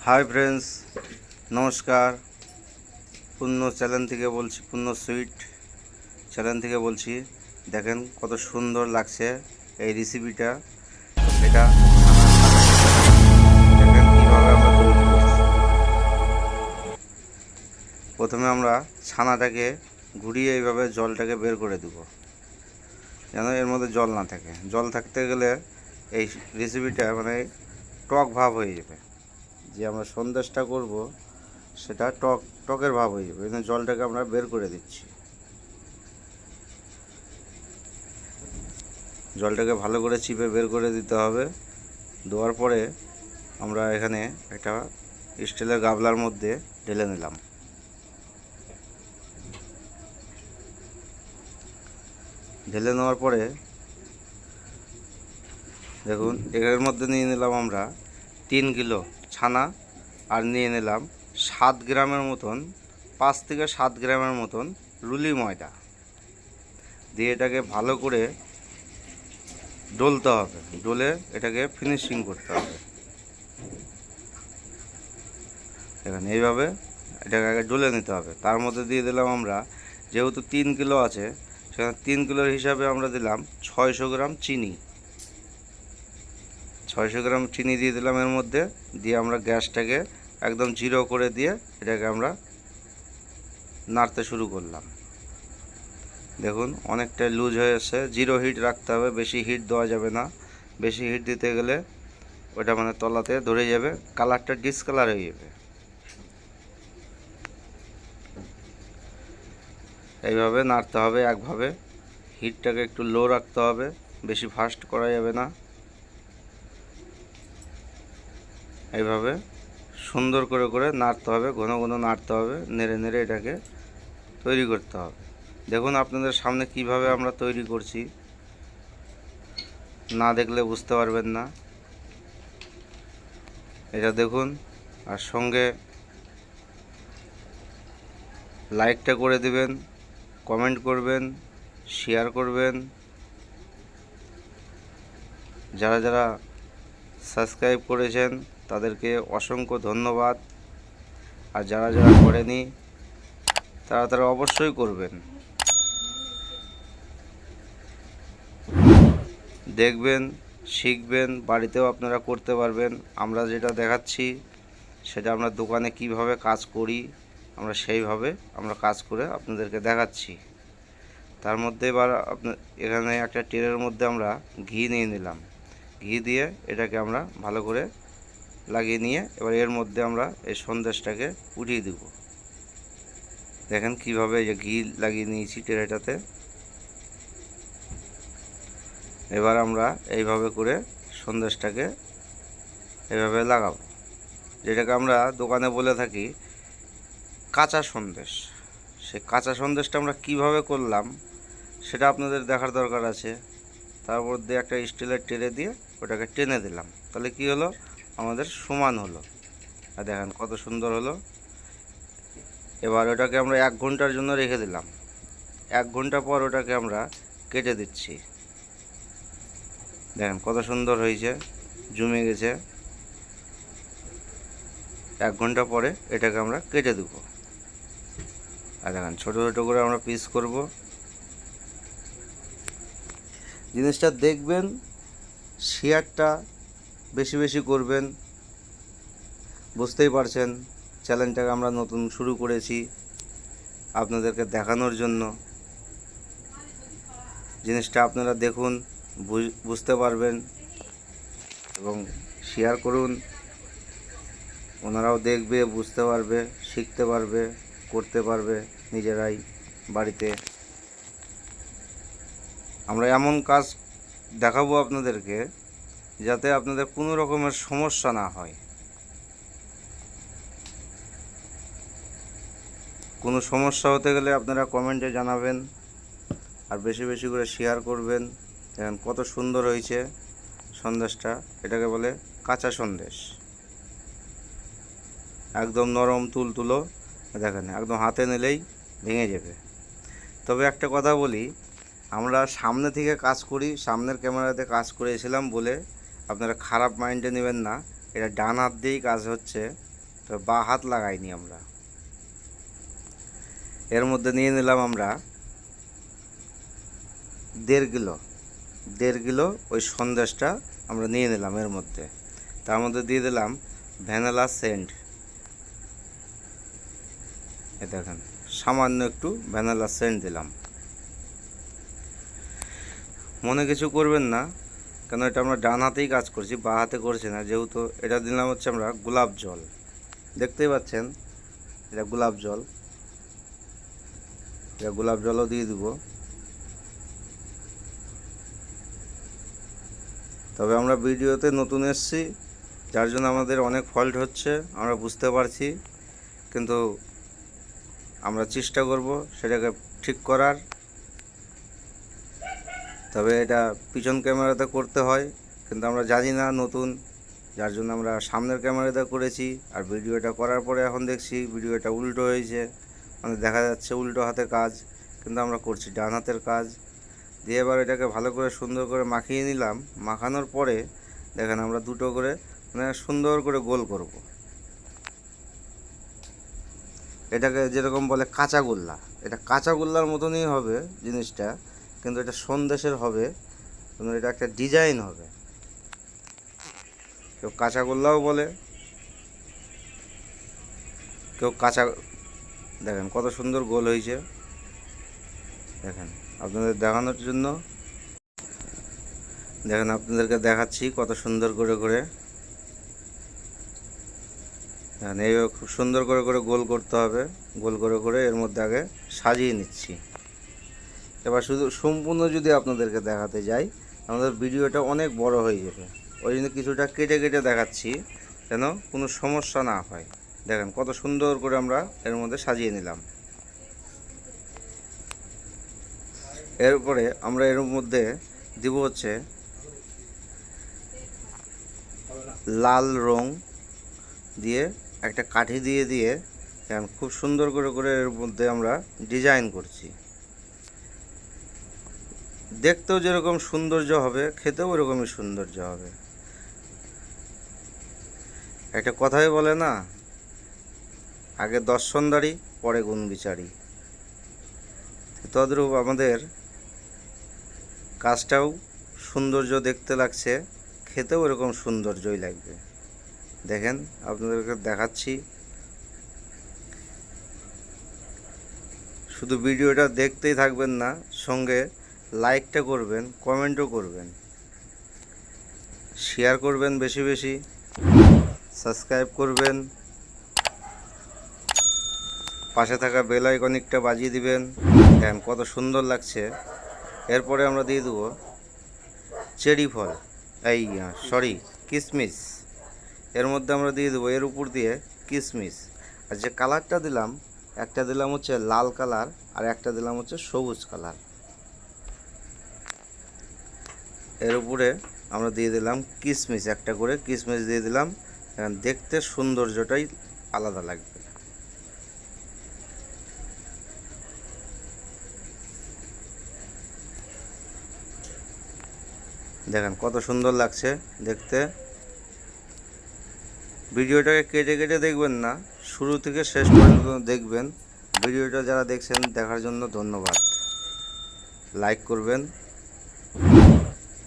Hi friends, নমস্কার। পূর্ণ channel থেকে বলছি, পূর্ণ সুইট চ্যানেল থেকে বলছি। দেখেন কত সুন্দর লাগছে এই রেসিপিটা। এটা দেখেন কীভাবে আমরা তৈরি করছি। প্রথমে আমরা ছানাটাকে ঘুরিয়ে এইভাবে জলটাকে বের করে দেব, যেন এর মধ্যে জল না থাকে। জল থাকতে গেলে এই রেসিপিটা মানে টক ভাব হয়ে যাবে। যে আমরা সন্দেশটা করব সেটা টকের ভাব হয়ে যাবে। এই জলটাকে আমরা বের করে দিচ্ছি। জলটাকে ভালো করে চিপে বের করে দিতে হবে। দেওয়ার পরে আমরা এখানে একটা স্টিলের গামলার মধ্যে ঢেলে নিলাম। ঢেলে নেওয়ার পরে দেখুন এর মধ্যে নিয়ে নিলাম আমরা 3 কিলো ছানা, আর নিয়ে নিলাম 7 গ্রামের মতন, 5 থেকে 7 গ্রামের মতন রুলি ময়দা দিয়ে এটাকে ভালো করে ডলতে হবে। ডলে এটাকে ফিনিশিং করতে হবে। এখানে এইভাবে এটাকে আগে ডলে নিতে হবে। তার মধ্যে দিয়ে দিলাম আমরা, যেহেতু 3 কিলো আছে সেখানে 3 কিলোর হিসাবে আমরা দিলাম 600 গ্রাম চিনি। 600 গ্রাম চিনি দিয়ে দিলাম এর মধ্যে। দিয়ে আমরা গ্যাসটাকে একদম জিরো করে দিয়ে এটাকে আমরা নাড়তে শুরু করলাম। দেখুন অনেকটা লুজ হয়ে এসেছে। জিরো হিট রাখতে হবে, বেশি হিট দেওয়া যাবে না। বেশি হিট দিতে গেলে ওটা মানে তলাতে ধরে যাবে, কালারটা ডিসকালার হয়ে যাবে। এইভাবে নাড়তে হবে একভাবে। হিটটাকে একটু লো রাখতে হবে, বেশি ফাস্ট করা যাবে না। এইভাবে সুন্দর করে করে নাড়তে হবে, ঘন ঘন নাড়তে হবে, নেড়ে নেড়ে এটাকে তৈরি করতে হবে। দেখুন আপনাদের সামনে কিভাবে আমরা তৈরি করছি, না দেখলে বুঝতে পারবেন না। এটা দেখুন, আর সঙ্গে লাইকটা করে দিবেন, কমেন্ট করবেন, শেয়ার করবেন। যারা যারা সাবস্ক্রাইব করেছেন তাদেরকে অসংখ্য ধন্যবাদ। আর যারা যারা করেনি তারা অবশ্যই করবেন। দেখবেন, শিখবেন, বাড়িতেও আপনারা করতে পারবেন। আমরা যেটা দেখাচ্ছি সেটা আমরা দোকানে কিভাবে কাজ করি আমরা সেইভাবে আমরা কাজ করে আপনাদেরকে দেখাচ্ছি। তার মধ্যে এবার এখানে একটা ট্রের মধ্যে আমরা ঘি নিয়ে নিলাম। ঘি দিয়ে এটাকে আমরা ভালো করে লাগিয়ে নিয়ে এবার এর মধ্যে আমরা এই সন্দেশটাকে উঠিয়ে দেব। দেখেন কিভাবে যে ঘি লাগিয়ে নিয়েছি ট্রেটাতে। এবার আমরা এইভাবে করে সন্দেশটাকে এইভাবে লাগাবো, যেটাকে আমরা দোকানে বলে থাকি কাঁচা সন্দেশ। সেই কাঁচা সন্দেশটা আমরা কিভাবে করলাম সেটা আপনাদের দেখার দরকার আছে। তার মধ্যে একটা স্টিলের ট্রে দিয়ে ওটাকে টেনে দিলাম, তাহলে কি হলো, আমাদের সমান হলো। আর দেখেন কত সুন্দর হলো। এবার ওটাকে আমরা 1 ঘন্টার জন্য রেখে দিলাম। 1 ঘন্টা পর ওটাকে আমরা কেটে দিচ্ছি। দেখেন কত সুন্দর হয়েছে, জমে গেছে। 1 ঘন্টা পরে এটাকে আমরা কেটে দেব। আর দেখেন ছোটো ছোটো করে আমরা পিস করব। জিনিসটা দেখবেন, শেয়ারটা বেশি বেশি করবেন। বুঝতেই পারছেন চ্যানেলটাকে আমরা নতুন শুরু করেছি আপনাদেরকে দেখানোর জন্য। জিনিসটা আপনারা দেখুন, বুঝতে পারবেন এবং শেয়ার করুন। ওনারাও দেখবে, বুঝতে পারবে, শিখতে পারবে, করতে পারবে নিজেরাই বাড়িতে। আমরা এমন কাজ দেখাবো আপনাদেরকে যাতে আপনাদের কোনো রকমের সমস্যা না হয়। কোনো সমস্যা হতে গেলে আপনারা কমেন্টে জানাবেন, আর বেশি বেশি করে শেয়ার করবেন। দেখেন কত সুন্দর হয়েছে সন্দেশটা। এটাকে বলে কাঁচা সন্দেশ। একদম নরম তুলতুলো। দেখেন একদম হাতে নিলেই ভেঙে যাবে। তবে একটা কথা বলি, আমরা সামনে থেকে কাজ করি, সামনের ক্যামেরাতে কাজ করেছিলাম বলে আপনারা খারাপ মাইন্ডে নেবেন না। এটা ডান হাত দিয়েই কাজ হচ্ছে, তো বা হাত লাগাইনি আমরা। এর মধ্যে নিয়ে নিলাম আমরা 1.5 কিলো ওই সন্দেশটা আমরা নিয়ে নিলাম। এর মধ্যে তার মধ্যে দিয়ে দিলাম ভ্যানিলা সেন্ট। এ দেখেন সামান্য একটু ভ্যানিলা সেন্ট দিলাম। মনে কিছু করবেন না, কেন এটা আমরা ডান হাতেই কাজ করছি, বা হাতে করছি না। যেহেতু এটা দিলাম হচ্ছে আমরা গোলাপ জল, দেখতেই পাচ্ছেন এটা গোলাপ জল। এটা গোলাপ জলও দিয়ে দিব। তবে আমরা ভিডিওতে নতুন এসেছি, যার জন্য আমাদের অনেক ফল্ট হচ্ছে, আমরা বুঝতে পারছি, কিন্তু আমরা চেষ্টা করব সেটাকে ঠিক করার। তবে এটা পিছন ক্যামেরাতে করতে হয়, কিন্তু আমরা জানি না নতুন, যার জন্য আমরা সামনের ক্যামেরাতে করেছি। আর ভিডিওটা করার পরে এখন দেখছি ভিডিওটা উল্টো হয়েছে, মানে দেখা যাচ্ছে উল্টো হাতে কাজ, কিন্তু আমরা করছি ডান হাতের কাজ দিয়ে। এবার এটাকে ভালো করে সুন্দর করে মাখিয়ে নিলাম। মাখানোর পরে দেখেন আমরা দুটো করে মানে সুন্দর করে গোল করব। এটাকে যেরকম বলে কাঁচা গোল্লা, এটা কাঁচা গোল্লার মতনই হবে জিনিসটা, কিন্তু এটা সন্দেশের হবে, কিন্তু এটা একটা ডিজাইন হবে। কেউ কাঁচা গোল্লাও বলে, কেউ কাঁচা। দেখেন কত সুন্দর গোল হয়েছে, দেখেন আপনাদের দেখানোর জন্য। দেখেন আপনাদেরকে দেখাচ্ছি কত সুন্দর করে করে। দেখেন এইভাবে খুব সুন্দর করে করে গোল করতে হবে। গোল করে করে এর মধ্যে আগে সাজিয়ে নিচ্ছি। এবার শুধু সম্পূর্ণ যদি আপনাদেরকে দেখাতে যাই, আমাদের ভিডিওটা অনেক বড় হয়ে যাবে। ওই জন্য কিছুটা কেটে কেটে দেখাচ্ছি, যেন কোনো সমস্যা না হয়। দেখেন কত সুন্দর করে আমরা এর মধ্যে সাজিয়ে নিলাম। এরপরে আমরা এর মধ্যে দিব হচ্ছে লাল রং দিয়ে একটা কাঠি দিয়ে দিয়ে দেখেন খুব সুন্দর করে করে এর মধ্যে আমরা ডিজাইন করছি। দেখতেও যেরকম সৌন্দর্য হবে, খেতেও ওরকমই সৌন্দর্য হবে। একটা কথাই বলে না, আগে দর্শনদারি পরে গুণ বিচারি। তদ্রূপ আমাদের কাজটাও সৌন্দর্য দেখতে লাগছে, খেতেও এরকম সৌন্দর্যই লাগবে। দেখেন আপনাদেরকে দেখাচ্ছি। শুধু ভিডিওটা দেখতেই থাকবেন না, সঙ্গে লাইকটা করবেন, কমেন্টও করবেন, শেয়ার করবেন বেশি বেশি, সাবস্ক্রাইব করবেন, পাশে থাকা বেল আইকনটা বাজিয়ে দিবেন। দেখেন কত সুন্দর লাগছে। এরপরে আমরা দিয়ে দেবো চেরি ফল, কিশমিশ। এর মধ্যে আমরা দিয়ে দেবো এর উপর দিয়ে কিশমিশ। আর যে কালারটা দিলাম, একটা দিলাম হচ্ছে লাল কালার আর একটা দিলাম হচ্ছে সবুজ কালার। এর উপরে আমরা দিয়ে দিলাম কিশমিশ, একটা করে কিশমিশ দিয়ে দিলাম। দেখতে সৌন্দর্যটাই আলাদা লাগবে। দেখেন কত সুন্দর লাগছে দেখতে। ভিডিওটাকে কেটে কেটে দেখবেন না, শুরু থেকে শেষ পর্যন্ত দেখবেন। ভিডিওটা যারা দেখছেন দেখার জন্য ধন্যবাদ। লাইক করবেন।